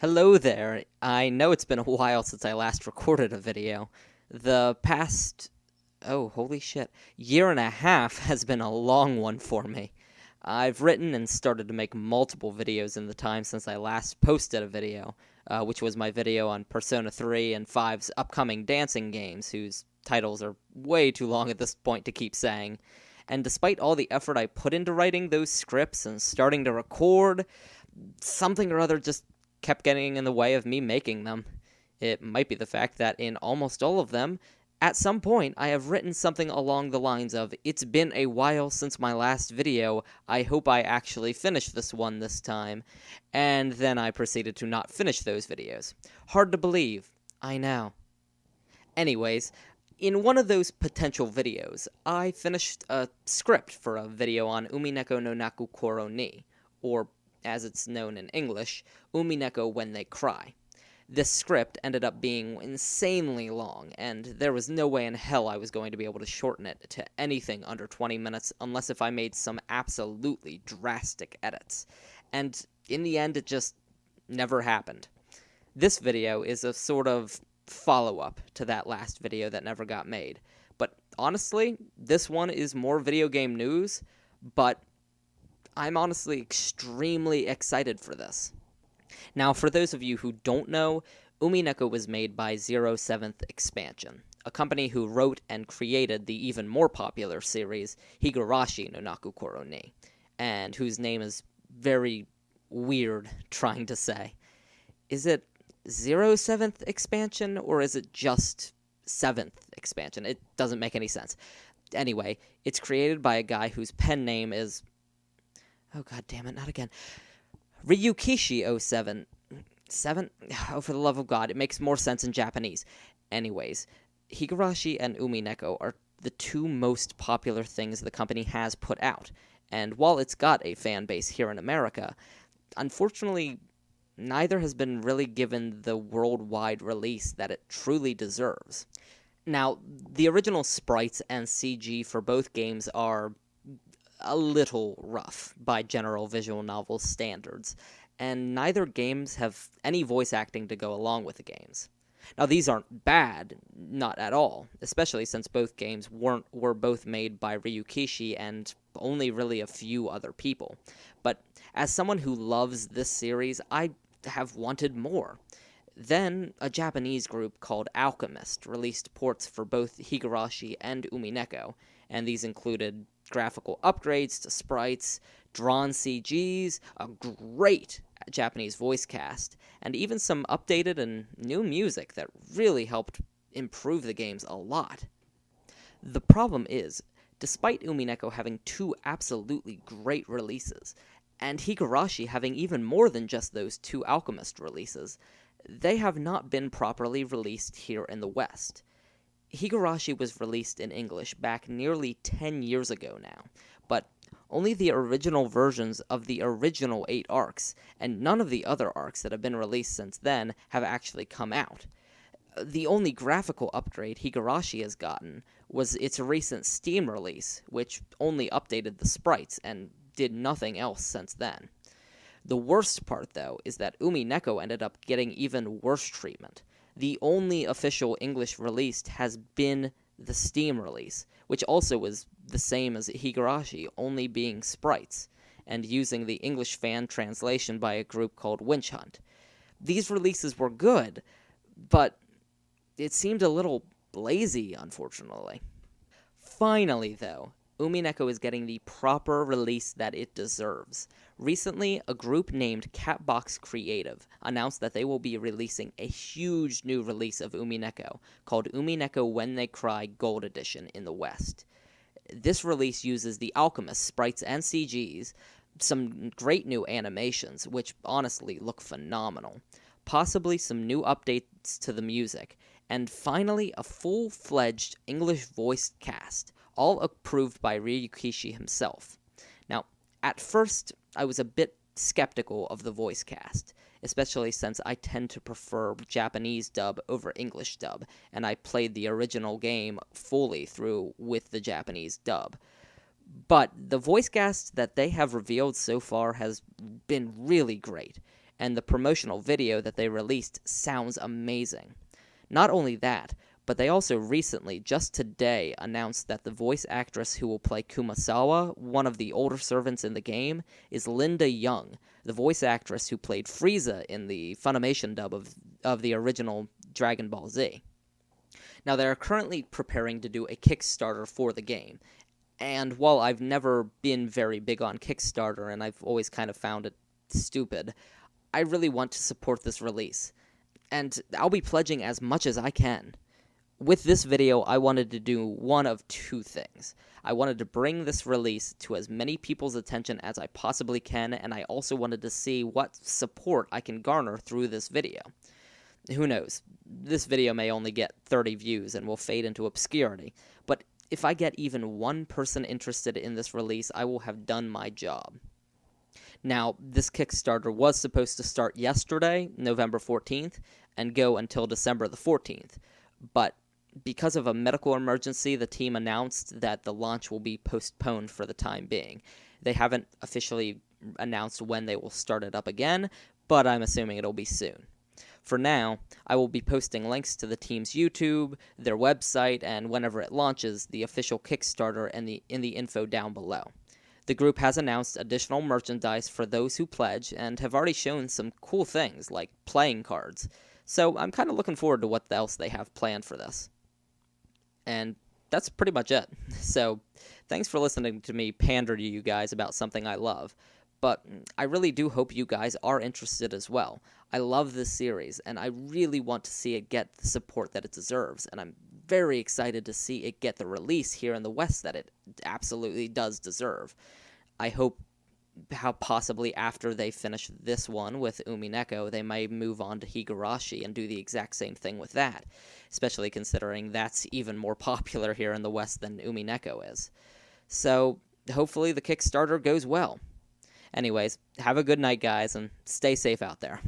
Hello there. I know it's been a while since I last recorded a video. The past, oh, holy shit, year and a half has been a long one for me. I've written and started to make multiple videos in the time since I last posted a video, which was my video on Persona 3 and 5's upcoming dancing games, whose titles are way too long at this point to keep saying. And despite all the effort I put into writing those scripts and starting to record, something or other just kept getting in the way of me making them. It might be the fact that in almost all of them, at some point, I have written something along the lines of, "It's been a while since my last video, I hope I actually finish this one this time," and then I proceeded to not finish those videos. Hard to believe, I know. Anyways, in one of those potential videos, I finished a script for a video on Umineko no Naku Koro ni, or as it's known in English, Umineko when they cry. This script ended up being insanely long, and there was no way in hell I was going to be able to shorten it to anything under 20 minutes unless if I made some absolutely drastic edits. And in the end, it just never happened. This video is a sort of follow-up to that last video that never got made. But honestly, this one is more video game news, but I'm honestly extremely excited for this. Now, for those of you who don't know, Umineko was made by 07th Expansion, a company who wrote and created the even more popular series Higurashi no Naku Koro ni, and whose name is very weird trying to say. Is it 07th Expansion, or is it just 7th Expansion? It doesn't make any sense. Anyway, it's created by a guy whose pen name is... oh, god damn it, not again. Ryukishi07. 7? Oh, for the love of God, it makes more sense in Japanese. Anyways, Higurashi and Umineko are the two most popular things the company has put out, and while it's got a fan base here in America, unfortunately, neither has been really given the worldwide release that it truly deserves. Now, the original sprites and CG for both games are a little rough by general visual novel standards, and neither games have any voice acting to go along with the games. Now, these aren't bad, not at all, especially since both games were both made by Ryukishi and only really a few other people. But as someone who loves this series, I have wanted more. Then, a Japanese group called Alchemist released ports for both Higurashi and Umineko, and these included graphical upgrades to sprites, drawn CGs, a great Japanese voice cast, and even some updated and new music that really helped improve the games a lot. The problem is, despite Umineko having two absolutely great releases, and Higurashi having even more than just those two Alchemist releases, they have not been properly released here in the West. Higurashi was released in English back nearly 10 years ago now, but only the original versions of the original 8 arcs, and none of the other arcs that have been released since then have actually come out. The only graphical upgrade Higurashi has gotten was its recent Steam release, which only updated the sprites and did nothing else since then. The worst part, though, is that Umineko ended up getting even worse treatment. The only official English release has been the Steam release, which also was the same as Higurashi, only being sprites, and using the English fan translation by a group called Winch Hunt. These releases were good, but it seemed a little lazy, unfortunately. Finally, though, Umineko is getting the proper release that it deserves. Recently, a group named Catbox Creative announced that they will be releasing a huge new release of Umineko, called Umineko When They Cry Gold Edition in the West. This release uses the Alchemist sprites and CGs, some great new animations, which honestly look phenomenal, possibly some new updates to the music, and finally a full-fledged English voiced cast, all approved by Ryukishi himself. Now, at first, I was a bit skeptical of the voice cast, especially since I tend to prefer Japanese dub over English dub, and I played the original game fully through with the Japanese dub. But the voice cast that they have revealed so far has been really great, and the promotional video that they released sounds amazing. Not only that, but they also recently, just today, announced that the voice actress who will play Kumasawa, one of the older servants in the game, is Linda Young, the voice actress who played Frieza in the Funimation dub of the original Dragon Ball Z. Now, they are currently preparing to do a Kickstarter for the game, and while I've never been very big on Kickstarter, and I've always kind of found it stupid, I really want to support this release, and I'll be pledging as much as I can. With this video, I wanted to do one of two things. I wanted to bring this release to as many people's attention as I possibly can, and I also wanted to see what support I can garner through this video. Who knows? This video may only get 30 views and will fade into obscurity, but if I get even one person interested in this release, I will have done my job. Now, this Kickstarter was supposed to start yesterday, November 14th, and go until December the 14th, but because of a medical emergency, the team announced that the launch will be postponed for the time being. They haven't officially announced when they will start it up again, but I'm assuming it'll be soon. For now, I will be posting links to the team's YouTube, their website, and whenever it launches, the official Kickstarter in the info down below. The group has announced additional merchandise for those who pledge, and have already shown some cool things, like playing cards. So I'm kind of looking forward to what else they have planned for this. And that's pretty much it. So, thanks for listening to me pander to you guys about something I love. But I really do hope you guys are interested as well. I love this series, and I really want to see it get the support that it deserves, and I'm very excited to see it get the release here in the West that it absolutely does deserve. I hope how possibly after they finish this one with Umineko, they may move on to Higurashi and do the exact same thing with that, especially considering that's even more popular here in the West than Umineko is. So, hopefully the Kickstarter goes well. Anyways, have a good night, guys, and stay safe out there.